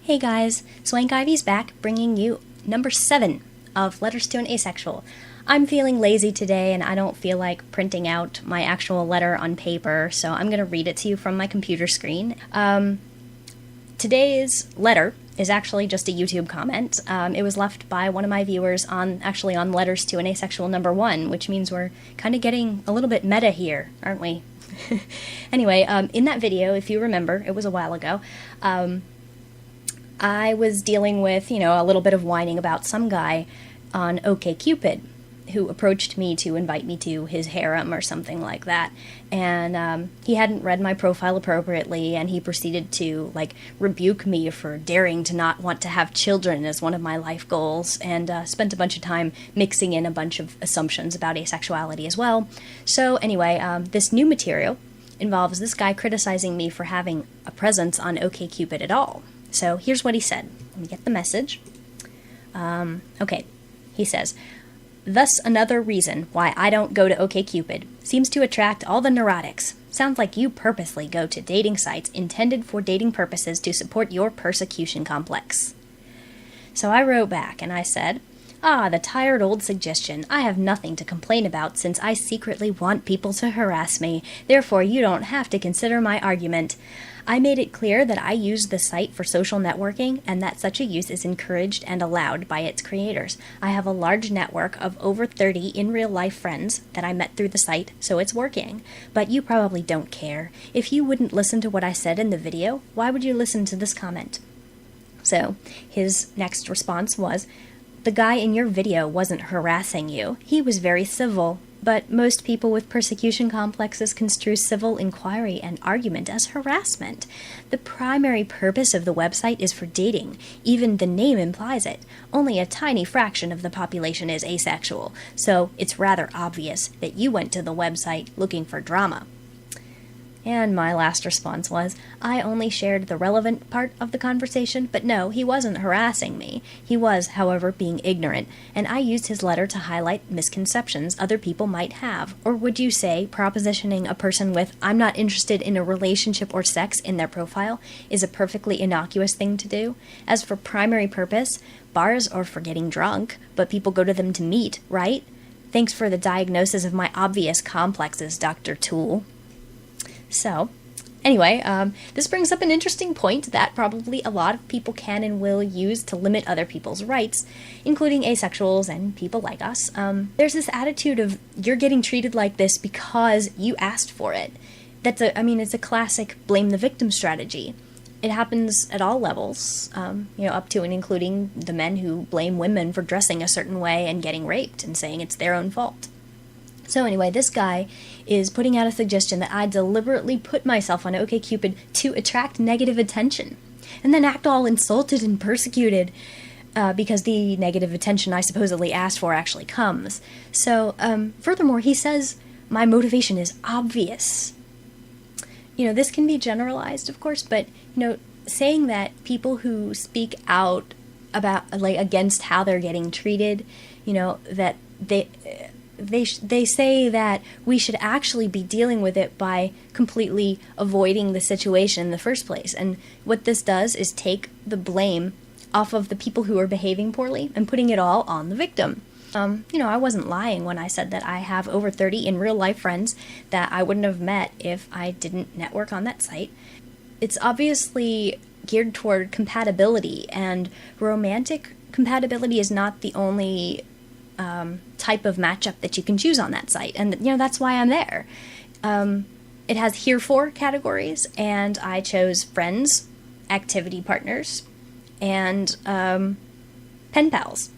Hey guys, Swankivy's back, bringing you number 7 of Letters to an Asexual. I'm feeling lazy today and I don't feel like printing out my actual letter on paper, so I'm going to read it to you from my computer screen. Today's letter is actually just a YouTube comment. It was left by one of my viewers on Letters to an Asexual number 1, which means we're kind of getting a little bit meta here, aren't we? Anyway, in that video, if you remember, it was a while ago, I was dealing with, a little bit of whining about some guy on OKCupid who approached me to invite me to his harem or something like that. And he hadn't read my profile appropriately, and he proceeded to, rebuke me for daring to not want to have children as one of my life goals, and spent a bunch of time mixing in a bunch of assumptions about asexuality as well. So anyway, this new material involves this guy criticizing me for having a presence on OKCupid at all. So here's what he said. Let me get the message. Okay, he says, "Thus another reason why I don't go to OKCupid seems to attract all the neurotics. Sounds like you purposely go to dating sites intended for dating purposes to support your persecution complex." So I wrote back and I said, the tired old suggestion. I have nothing to complain about since I secretly want people to harass me. Therefore, you don't have to consider my argument. I made it clear that I use the site for social networking and that such a use is encouraged and allowed by its creators. I have a large network of over 30 in real life friends that I met through the site, so it's working. But you probably don't care. If you wouldn't listen to what I said in the video, why would you listen to this comment? So his next response was, "The guy in your video wasn't harassing you. He was very civil. But most people with persecution complexes construe civil inquiry and argument as harassment. The primary purpose of the website is for dating. Even the name implies it. Only a tiny fraction of the population is asexual, so it's rather obvious that you went to the website looking for drama." And my last response was, I only shared the relevant part of the conversation, but no, he wasn't harassing me. He was, however, being ignorant, and I used his letter to highlight misconceptions other people might have. Or would you say propositioning a person with "I'm not interested in a relationship or sex" in their profile is a perfectly innocuous thing to do? As for primary purpose, bars are for getting drunk, but people go to them to meet, right? Thanks for the diagnosis of my obvious complexes, Dr. Toole. So, anyway, this brings up an interesting point that probably a lot of people can and will use to limit other people's rights, including asexuals and people like us. There's this attitude of, you're getting treated like this because you asked for it. It's a classic blame the victim strategy. It happens at all levels, up to and including the men who blame women for dressing a certain way and getting raped and saying it's their own fault. So anyway, this guy is putting out a suggestion that I deliberately put myself on OKCupid to attract negative attention, and then act all insulted and persecuted because the negative attention I supposedly asked for actually comes. So, furthermore, he says my motivation is obvious. This can be generalized, of course, but, saying that people who speak out about, against how they're getting treated, that they say that we should actually be dealing with it by completely avoiding the situation in the first place. And what this does is take the blame off of the people who are behaving poorly and putting it all on the victim. I wasn't lying when I said that I have over 30 in real life friends that I wouldn't have met if I didn't network on that site. It's obviously geared toward compatibility, and romantic compatibility is not the only type of matchup that you can choose on that site, and that's why I'm there. It has herefore categories, and I chose friends, activity partners, and pen pals.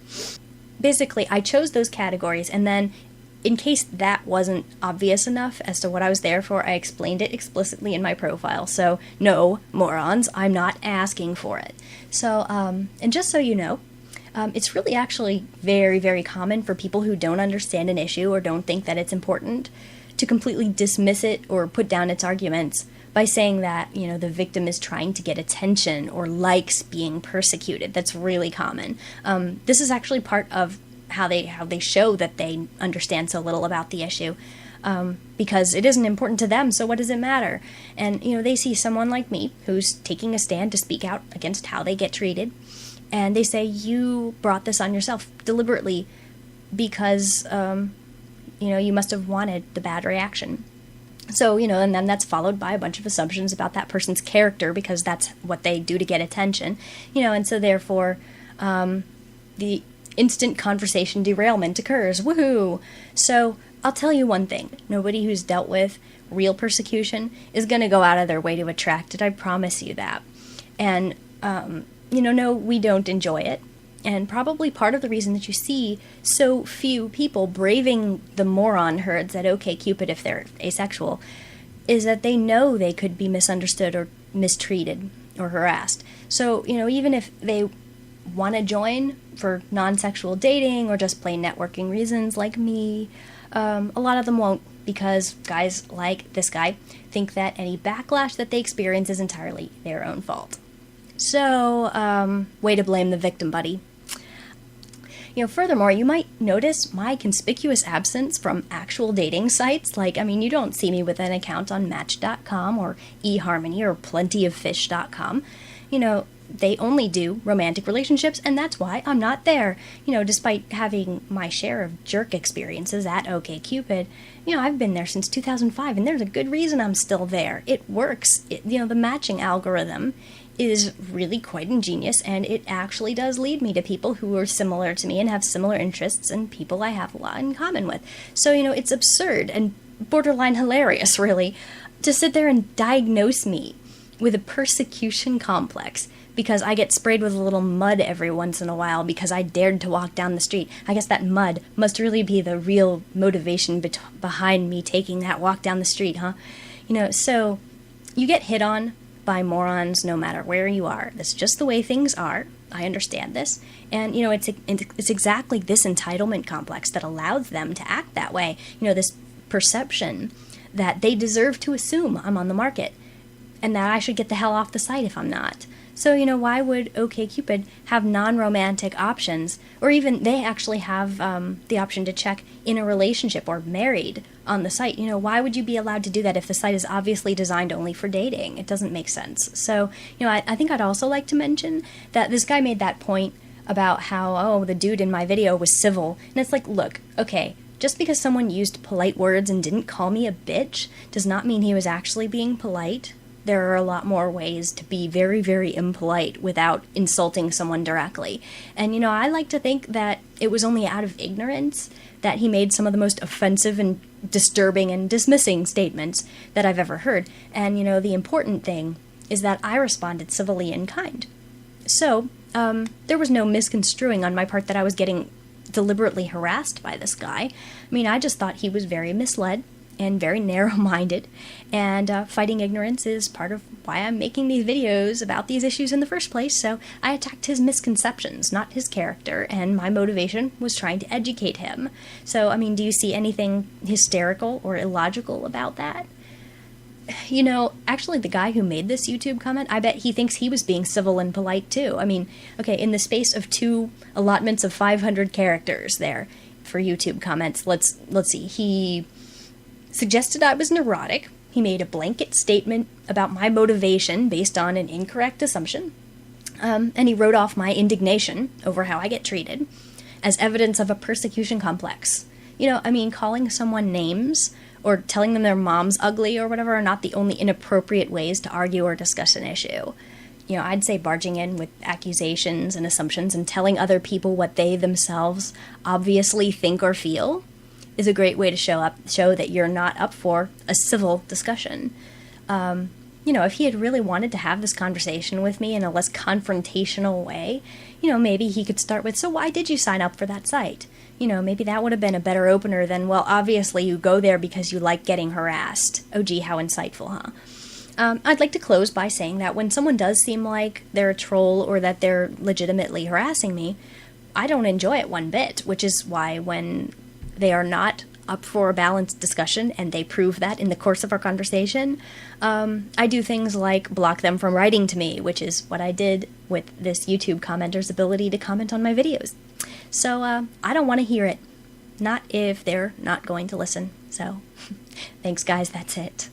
Basically, I chose those categories, and then in case that wasn't obvious enough as to what I was there for, I explained it explicitly in my profile. So no, morons, I'm not asking for it. So and just so you know, it's really actually very, very common for people who don't understand an issue or don't think that it's important to completely dismiss it or put down its arguments by saying that, the victim is trying to get attention or likes being persecuted. That's really common. This is actually part of how they show that they understand so little about the issue. because it isn't important to them, so what does it matter? And, they see someone like me who's taking a stand to speak out against how they get treated, and they say, you brought this on yourself deliberately because, you must have wanted the bad reaction. So, and then that's followed by a bunch of assumptions about that person's character, because that's what they do to get attention, and so therefore, the instant conversation derailment occurs. Woohoo! So, I'll tell you one thing. Nobody who's dealt with real persecution is going to go out of their way to attract it. I promise you that. And, no, we don't enjoy it. And probably part of the reason that you see so few people braving the moron herds at OKCupid if they're asexual is that they know they could be misunderstood or mistreated or harassed. So, even if they want to join for non-sexual dating or just plain networking reasons like me, a lot of them won't, because guys like this guy think that any backlash that they experience is entirely their own fault. So, way to blame the victim, buddy. Furthermore, you might notice my conspicuous absence from actual dating sites. You don't see me with an account on Match.com or eHarmony or plentyoffish.com. They only do romantic relationships, and that's why I'm not there. Despite having my share of jerk experiences at OKCupid, I've been there since 2005, and there's a good reason I'm still there. It works. The matching algorithm is really quite ingenious, and it actually does lead me to people who are similar to me and have similar interests and people I have a lot in common with. So, it's absurd and borderline hilarious, really, to sit there and diagnose me with a persecution complex because I get sprayed with a little mud every once in a while because I dared to walk down the street. I guess that mud must really be the real motivation behind me taking that walk down the street, huh? So you get hit on by morons no matter where you are. That's just the way things are. I understand this. And, it's exactly this entitlement complex that allows them to act that way. This perception that they deserve to assume I'm on the market and that I should get the hell off the site if I'm not. So, why would OKCupid have non-romantic options, or even they actually have the option to check in a relationship or married on the site? Why would you be allowed to do that if the site is obviously designed only for dating? It doesn't make sense. So, I think I'd also like to mention that this guy made that point about how, the dude in my video was civil. And it's like, look, okay, just because someone used polite words and didn't call me a bitch does not mean he was actually being polite. There are a lot more ways to be very, very impolite without insulting someone directly. And, I like to think that it was only out of ignorance that he made some of the most offensive and disturbing and dismissing statements that I've ever heard. And, the important thing is that I responded civilly and kind. So, there was no misconstruing on my part that I was getting deliberately harassed by this guy. I just thought he was very misled and very narrow-minded, and fighting ignorance is part of why I'm making these videos about these issues in the first place. So I attacked his misconceptions, not his character, and my motivation was trying to educate him. So, do you see anything hysterical or illogical about that? Actually, the guy who made this YouTube comment, I bet he thinks he was being civil and polite too. Okay, in the space of 2 allotments of 500 characters there for YouTube comments, let's see, he suggested I was neurotic. He made a blanket statement about my motivation based on an incorrect assumption. And he wrote off my indignation over how I get treated as evidence of a persecution complex. Calling someone names or telling them their mom's ugly or whatever are not the only inappropriate ways to argue or discuss an issue. I'd say barging in with accusations and assumptions and telling other people what they themselves obviously think or feel is a great way to show that you're not up for a civil discussion. If he had really wanted to have this conversation with me in a less confrontational way, maybe he could start with, so why did you sign up for that site? Maybe that would have been a better opener than, well, obviously you go there because you like getting harassed. Oh gee, how insightful, huh? I'd like to close by saying that when someone does seem like they're a troll or that they're legitimately harassing me, I don't enjoy it one bit, which is why when they are not up for a balanced discussion, and they prove that in the course of our conversation, I do things like block them from writing to me, which is what I did with this YouTube commenter's ability to comment on my videos. So I don't want to hear it. Not if they're not going to listen. So, thanks guys, that's it.